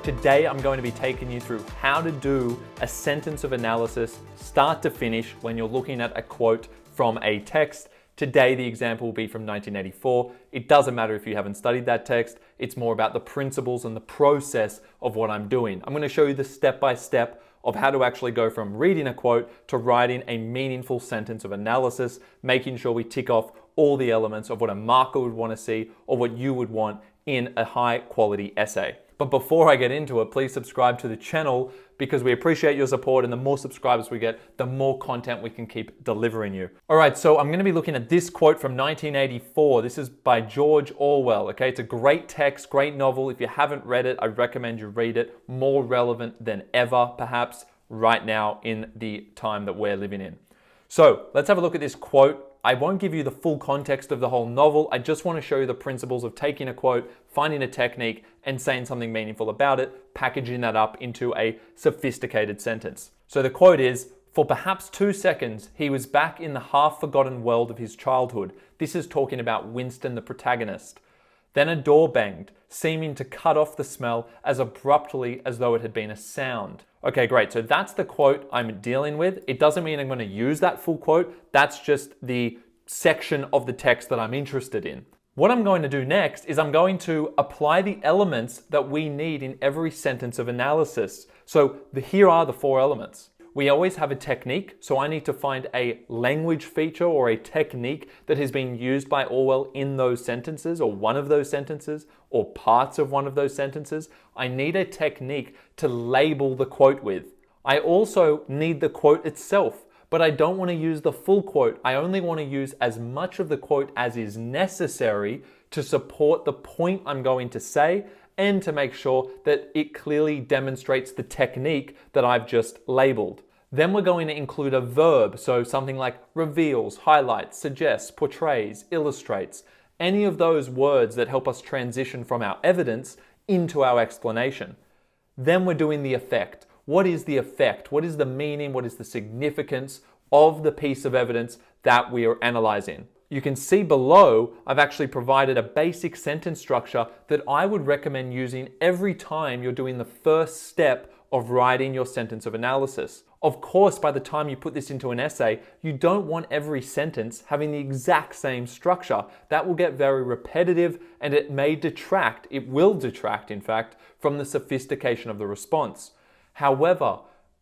Today I'm going to be taking you through how to do a sentence of analysis start to finish when you're looking at a quote from a text. Today the example will be from 1984. It doesn't matter if you haven't studied that text, it's more about the principles and the process of what I'm doing. I'm going to show you the step-by-step of how to actually go from reading a quote to writing a meaningful sentence of analysis, making sure we tick off all the elements of what a marker would want to see or what you would want in a high quality essay. But before I get into it, please subscribe to the channel because we appreciate your support, and the more subscribers we get, the more content we can keep delivering you. All right, so I'm going to be looking at this quote from 1984. This is by George Orwell, okay? It's a great text, great novel. If you haven't read it, I recommend you read it. More relevant than ever, perhaps, right now in the time that we're living in. So let's have a look at this quote. I won't give you the full context of the whole novel. I just want to show you the principles of taking a quote, finding a technique, and saying something meaningful about it, packaging that up into a sophisticated sentence. So the quote is, "For perhaps 2 seconds, he was back in the half-forgotten world of his childhood." This is talking about Winston, the protagonist. Then a door banged, seeming to cut off the smell as abruptly as though it had been a sound. Okay, great. So that's the quote I'm dealing with. It doesn't mean I'm going to use that full quote. That's just the section of the text that I'm interested in. What I'm going to do next is I'm going to apply the elements that we need in every sentence of analysis. So here are the 4 elements. We always have a technique, so I need to find a language feature or a technique that has been used by Orwell in those sentences, or one of those sentences, or parts of one of those sentences. I need a technique to label the quote with. I also need the quote itself, but I don't want to use the full quote. I only want to use as much of the quote as is necessary to support the point I'm going to say, and to make sure that it clearly demonstrates the technique that I've just labeled. Then we're going to include a verb, so something like reveals, highlights, suggests, portrays, illustrates, any of those words that help us transition from our evidence into our explanation. Then we're doing the effect. What is the effect? What is the meaning? What is the significance of the piece of evidence that we are analyzing? You can see below, I've actually provided a basic sentence structure that I would recommend using every time you're doing the first step of writing your sentence of analysis. Of course, by the time you put this into an essay, you don't want every sentence having the exact same structure. That will get very repetitive, and it may detract, it will detract in fact, from the sophistication of the response. However,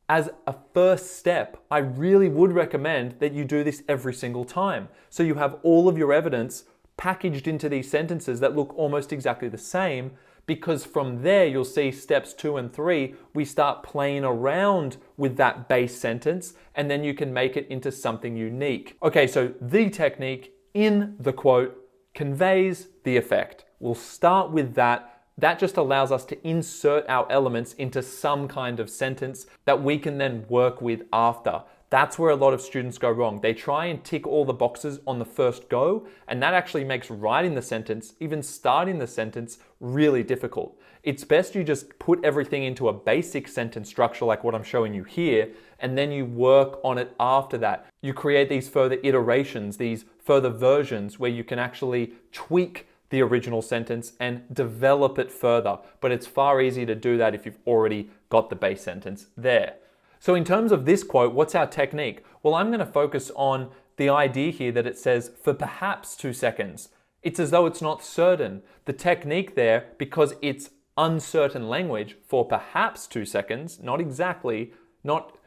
as a first step, I really would recommend that you do this every single time. So you have all of your evidence packaged into these sentences that look almost exactly the same, because from there you'll see steps 2 and 3, we start playing around with that base sentence, and then you can make it into something unique. Okay, so the technique in the quote conveys the effect. We'll start with that. That just allows us to insert our elements into some kind of sentence that we can then work with after. That's where a lot of students go wrong. They try and tick all the boxes on the first go, and that actually makes writing the sentence, even starting the sentence, really difficult. It's best you just put everything into a basic sentence structure like what I'm showing you here, and then you work on it after that. You create these further iterations, these further versions where you can actually tweak the original sentence and develop it further. But it's far easier to do that if you've already got the base sentence there. So in terms of this quote, what's our technique? Well, I'm going to focus on the idea here that it says for perhaps 2 seconds. It's as though it's not certain. The technique there, because it's uncertain language, for perhaps 2 seconds, not exactly, not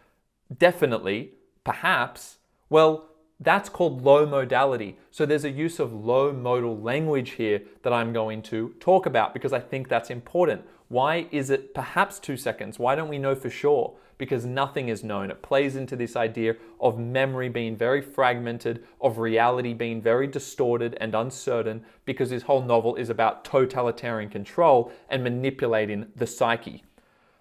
definitely, perhaps, well, that's called low modality. So there's a use of low modal language here that I'm going to talk about because I think that's important. Why is it perhaps 2 seconds? Why don't we know for sure? Because nothing is known. It plays into this idea of memory being very fragmented, of reality being very distorted and uncertain, because this whole novel is about totalitarian control and manipulating the psyche.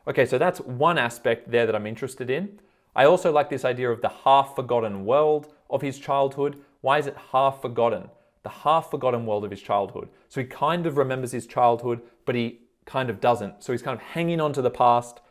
Okay, so that's one aspect there that I'm interested in. I also like this idea of the half-forgotten world of his childhood. Why is it half-forgotten? The half-forgotten world of his childhood. So he kind of remembers his childhood, but he kind of doesn't. So he's kind of hanging on to the past,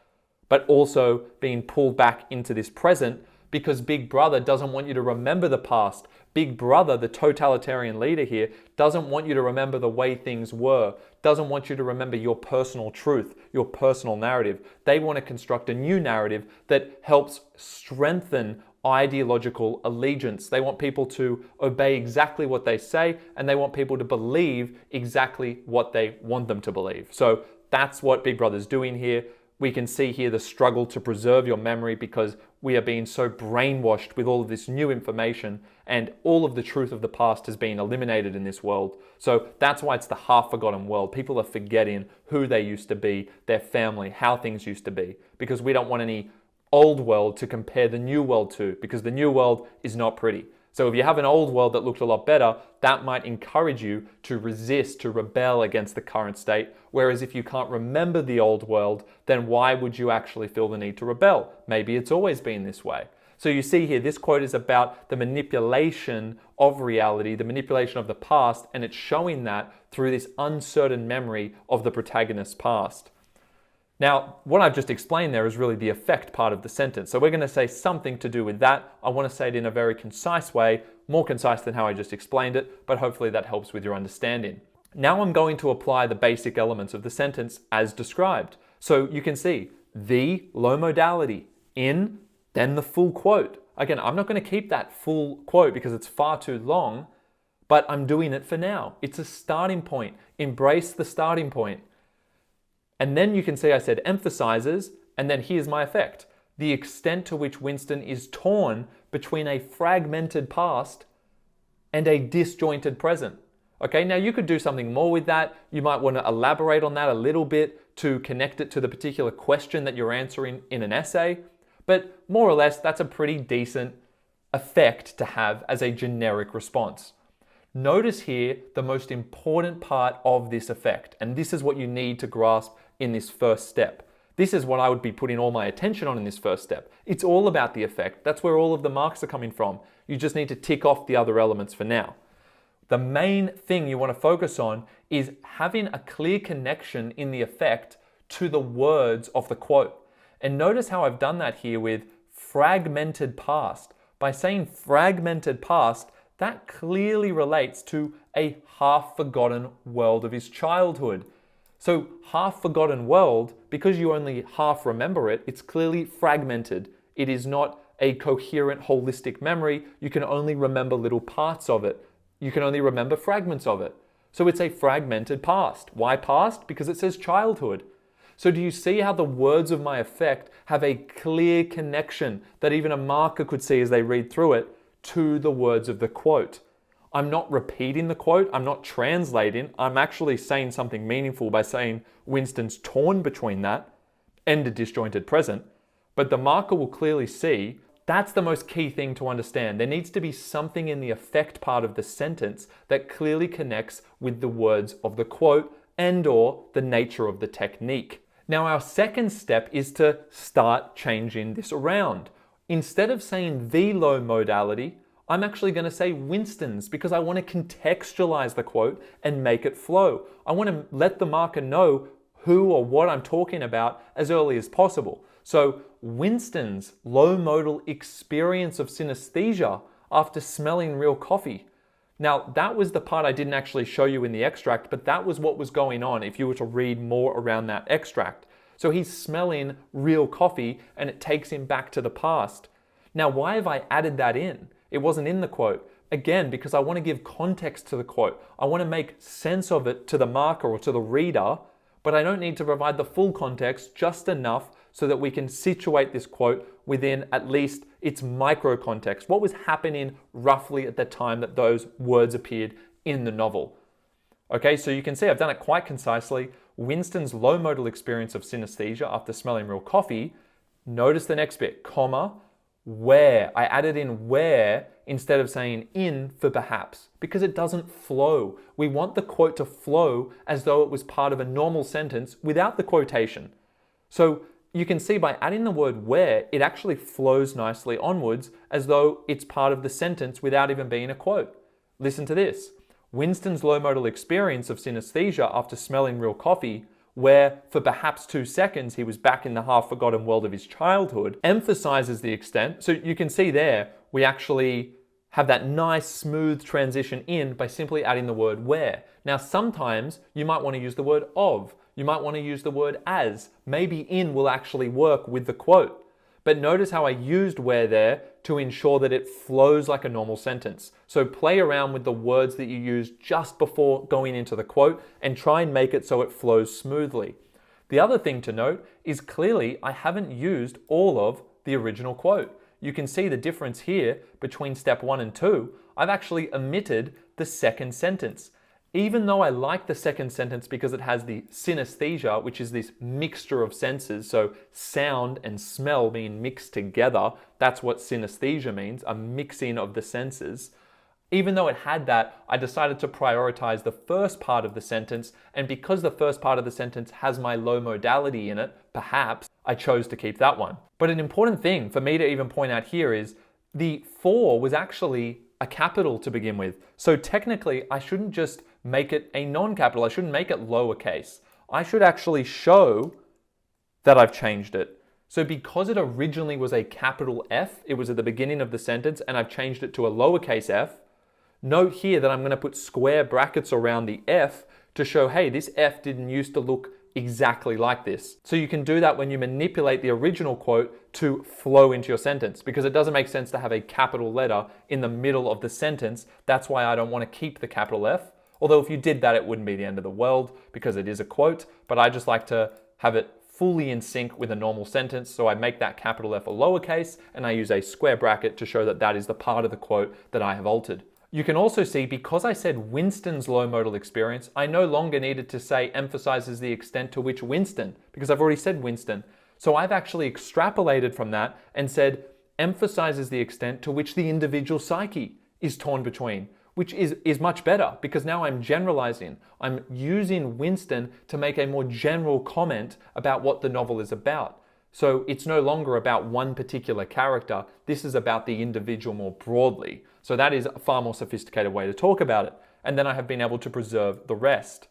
but also being pulled back into this present because Big Brother doesn't want you to remember the past. Big Brother, the totalitarian leader here, doesn't want you to remember the way things were, doesn't want you to remember your personal truth, your personal narrative. They want to construct a new narrative that helps strengthen ideological allegiance. They want people to obey exactly what they say, and they want people to believe exactly what they want them to believe. So that's what Big Brother's doing here. We can see here the struggle to preserve your memory because we are being so brainwashed with all of this new information, and all of the truth of the past has been eliminated in this world. So that's why it's the half-forgotten world. People are forgetting who they used to be, their family, how things used to be, because we don't want any old world to compare the new world to, because the new world is not pretty. So if you have an old world that looked a lot better, that might encourage you to resist, to rebel against the current state. Whereas if you can't remember the old world, then why would you actually feel the need to rebel? Maybe it's always been this way. So you see here, this quote is about the manipulation of reality, the manipulation of the past, and it's showing that through this uncertain memory of the protagonist's past. Now, what I've just explained there is really the effect part of the sentence. So we're going to say something to do with that. I want to say it in a very concise way, more concise than how I just explained it, but hopefully that helps with your understanding. Now I'm going to apply the basic elements of the sentence as described. So you can see the low modality, in, then the full quote. Again, I'm not going to keep that full quote because it's far too long, but I'm doing it for now. It's a starting point. Embrace the starting point. And then you can see I said emphasizes, and then here's my effect. The extent to which Winston is torn between a fragmented past and a disjointed present. Okay, now you could do something more with that. You might want to elaborate on that a little bit to connect it to the particular question that you're answering in an essay. But more or less, that's a pretty decent effect to have as a generic response. Notice here the most important part of this effect, and this is what you need to grasp in this first step. This is what I would be putting all my attention on in this first step. It's all about the effect. That's where all of the marks are coming from. You just need to tick off the other elements for now. The main thing you want to focus on is having a clear connection in the effect to the words of the quote. And notice how I've done that here with fragmented past. By saying fragmented past, that clearly relates to a half-forgotten world of his childhood. So half-forgotten world, because you only half remember it, it's clearly fragmented. It is not a coherent, holistic memory. You can only remember little parts of it. You can only remember fragments of it. So it's a fragmented past. Why past? Because it says childhood. So do you see how the words of my effect have a clear connection that even a marker could see as they read through it to the words of the quote? I'm not repeating the quote, I'm not translating, I'm actually saying something meaningful by saying Winston's torn between that and a disjointed present, but the marker will clearly see that's the most key thing to understand. There needs to be something in the effect part of the sentence that clearly connects with the words of the quote and/or the nature of the technique. Now our second step is to start changing this around. Instead of saying the low modality, I'm actually going to say Winston's because I want to contextualize the quote and make it flow. I want to let the marker know who or what I'm talking about as early as possible. So Winston's low modal experience of synesthesia after smelling real coffee. Now that was the part I didn't actually show you in the extract, but that was what was going on if you were to read more around that extract. So he's smelling real coffee and it takes him back to the past. Now why have I added that in? It wasn't in the quote. Again, because I want to give context to the quote. I want to make sense of it to the marker or to the reader, but I don't need to provide the full context, just enough so that we can situate this quote within at least its micro context. What was happening roughly at the time that those words appeared in the novel? Okay, so you can see I've done it quite concisely. Winston's low modal experience of synesthesia after smelling real coffee. Notice the next bit, comma, where. I added in where instead of saying in for perhaps, because it doesn't flow. We want the quote to flow as though it was part of a normal sentence without the quotation. So you can see by adding the word where, it actually flows nicely onwards as though it's part of the sentence without even being a quote. Listen to this. Winston's low modal experience of synesthesia after smelling real coffee where for perhaps 2 seconds he was back in the half-forgotten world of his childhood, emphasizes the extent. So you can see there, we actually have that nice smooth transition in by simply adding the word where. Now sometimes you might want to use the word of, you might want to use the word as, maybe in will actually work with the quote. But notice how I used where there to ensure that it flows like a normal sentence. So play around with the words that you use just before going into the quote and try and make it so it flows smoothly. The other thing to note is clearly I haven't used all of the original quote. You can see the difference here between step 1 and 2. I've actually omitted the second sentence. Even though I like the second sentence because it has the synesthesia, which is this mixture of senses, so sound and smell being mixed together, that's what synesthesia means, a mixing of the senses. Even though it had that, I decided to prioritize the first part of the sentence, and because the first part of the sentence has my low modality in it, perhaps, I chose to keep that one. But an important thing for me to even point out here is the for was actually a capital to begin with. So technically, I shouldn't just make it a non-capital. I shouldn't make it lowercase. I should actually show that I've changed it. So because it originally was a capital F, it was at the beginning of the sentence, and I've changed it to a lowercase f, note here that I'm going to put square brackets around the F to show, hey, this F didn't used to look exactly like this. So you can do that when you manipulate the original quote to flow into your sentence, because it doesn't make sense to have a capital letter in the middle of the sentence. That's why I don't want to keep the capital F. Although if you did that, it wouldn't be the end of the world because it is a quote, but I just like to have it fully in sync with a normal sentence. So I make that capital F a lowercase and I use a square bracket to show that that is the part of the quote that I have altered. You can also see, because I said Winston's low modal experience, I no longer needed to say emphasizes the extent to which Winston, because I've already said Winston. So I've actually extrapolated from that and said emphasizes the extent to which the individual psyche is torn between, which is much better because now I'm generalizing. I'm using Winston to make a more general comment about what the novel is about. So it's no longer about one particular character. This is about the individual more broadly. So that is a far more sophisticated way to talk about it. And then I have been able to preserve the rest.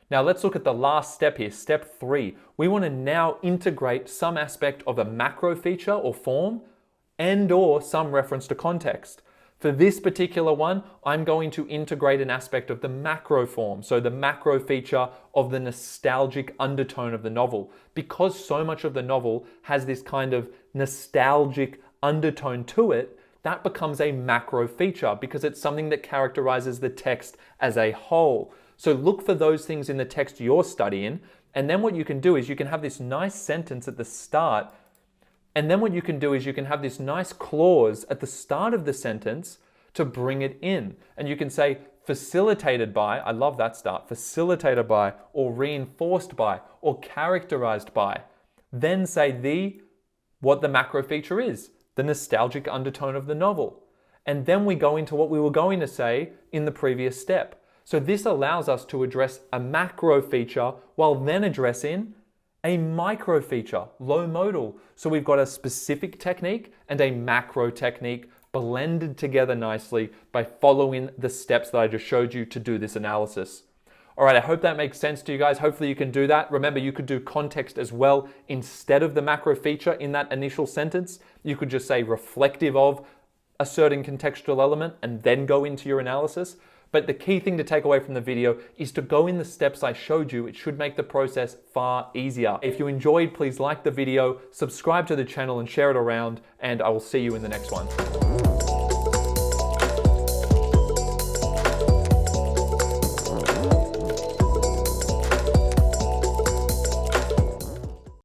Now let's look at the last step here, step 3. We want to now integrate some aspect of a macro feature or form and or some reference to context. For this particular one, I'm going to integrate an aspect of the macro form, so the macro feature of the nostalgic undertone of the novel. Because so much of the novel has this kind of nostalgic undertone to it, that becomes a macro feature because it's something that characterizes the text as a whole. So look for those things in the text you're studying, and then what you can do is you can have this nice sentence at the start. And then what you can do is you can have this nice clause at the start of the sentence to bring it in. And you can say facilitated by, I love that start, facilitated by, or reinforced by, or characterized by. Then say what the macro feature is, the nostalgic undertone of the novel. And then we go into what we were going to say in the previous step. So this allows us to address a macro feature while then addressing a micro feature, low modal. So we've got a specific technique and a macro technique blended together nicely by following the steps that I just showed you to do this analysis. All right, I hope that makes sense to you guys. Hopefully you can do that. Remember, you could do context as well instead of the macro feature in that initial sentence. You could just say reflective of a certain contextual element and then go into your analysis. But the key thing to take away from the video is to go in the steps I showed you. It should make the process far easier. If you enjoyed, please like the video, subscribe to the channel and share it around, and I will see you in the next one.